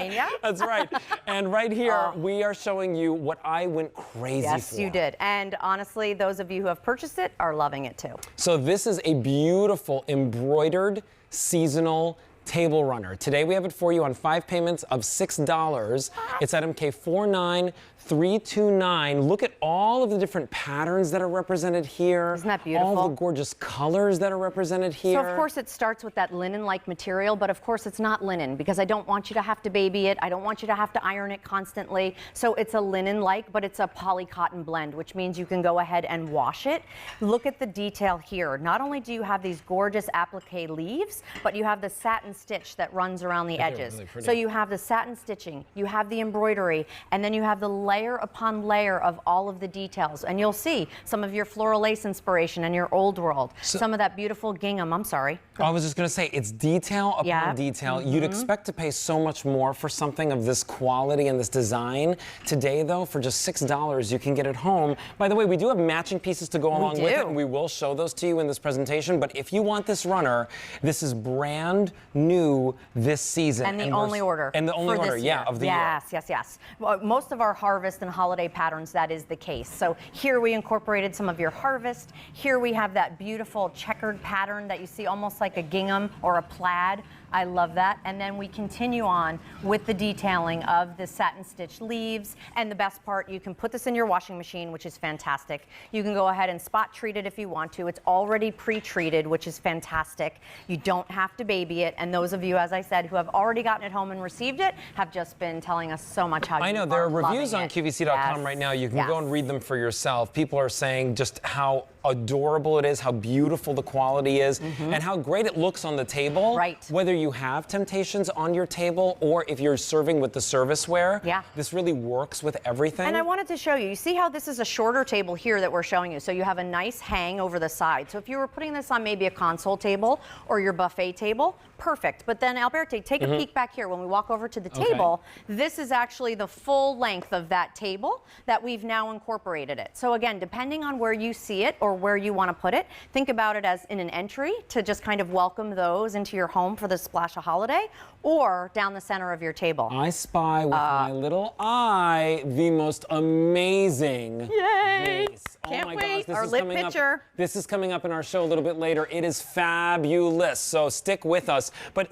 Pennsylvania. That's right. And right here, we are showing you what I went crazy for. Yes, you did. And honestly, those of you who have purchased it are loving it too. So this is a beautiful embroidered seasonal table runner. Today we have it for you on 5 payments of $6. It's at MK49329. Look at all of the different patterns that are represented here. Isn't that beautiful? All the gorgeous colors that are represented here. So of course it starts with that linen-like material, but of course it's not linen because I don't want you to have to baby it. I don't want you to have to iron it constantly. So it's a linen-like, but it's a poly cotton blend, which means you can go ahead and wash it. Look at the detail here. Not only do you have these gorgeous applique leaves, but you have the satin stitch that runs around the edges. Really pretty. So you have the satin stitching, you have the embroidery, and then you have the layer upon layer of all of the details. And you'll see some of your floral lace inspiration and your old world, some of that beautiful gingham. I'm sorry. I was just going to say, it's detail upon detail. You'd expect to pay so much more for something of this quality and this design. Today, though, for just $6, you can get it home. By the way, we do have matching pieces to go along with it, and we will show those to you in this presentation. But if you want this runner, this is brand new this season. And the only order. And the only order, of the year. Yes. Well, most of our harvest and holiday patterns, that is the case. So here we incorporated some of your harvest. Here we have that beautiful checkered pattern that you see almost like a gingham or a plaid. I love that. And then we continue on with the detailing of the satin stitch leaves. And the best part, you can put this in your washing machine, which is fantastic. You can go ahead and spot treat it if you want to. It's already pre-treated, which is fantastic. You don't have to baby it. And those of you, as I said, who have already gotten it home and received it, have just been telling us so much how I know, there are reviews on QVC.com right now. You can go and read them for yourself. People are saying just how adorable it is, how beautiful the quality is, and how great it looks on the table. Right. Whether you have Temp-tations on your table or if you're serving with the serviceware, this really works with everything. And I wanted to show you, you see how this is a shorter table here that we're showing you. So you have a nice hang over the side. So if you were putting this on maybe a console table or your buffet table, perfect. But then Alberti, take a peek back here. When we walk over to the table, this is actually the full length of that table that we've now incorporated it. So again, depending on where you see it or where you want to put it, think about it as in an entry to just kind of welcome those into your home for the splash of holiday, or down the center of your table. I spy with my little eye the most amazing vase. Can't wait. Gosh, our lit picture. This is coming up in our show a little bit later. It is fabulous, so stick with us. But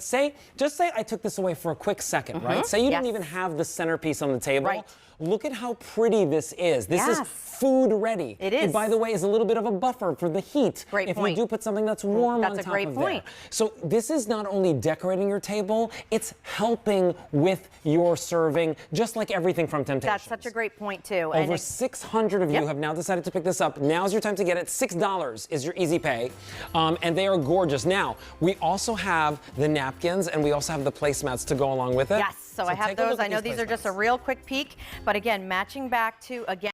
just say I took this away for a quick second, right? Say you didn't even have the centerpiece on the table. Right. Look at how pretty this is. This is food ready. It is. And by the way, is a little bit of a buffer for the heat. Great if point. you do put something that's warm on top of there. That's a great point. So this is not only decorating your table, it's helping with your serving, just like everything from Temp-tations. That's such a great point too. Over 600 of you have now decided to pick this up. Now's your time to get it. $6 is your easy pay, and they are gorgeous. Now, we also have the napkins, and we also have the placemats to go along with it. Yes, so I have those. I know these are just a real quick peek, but again, matching back to, again,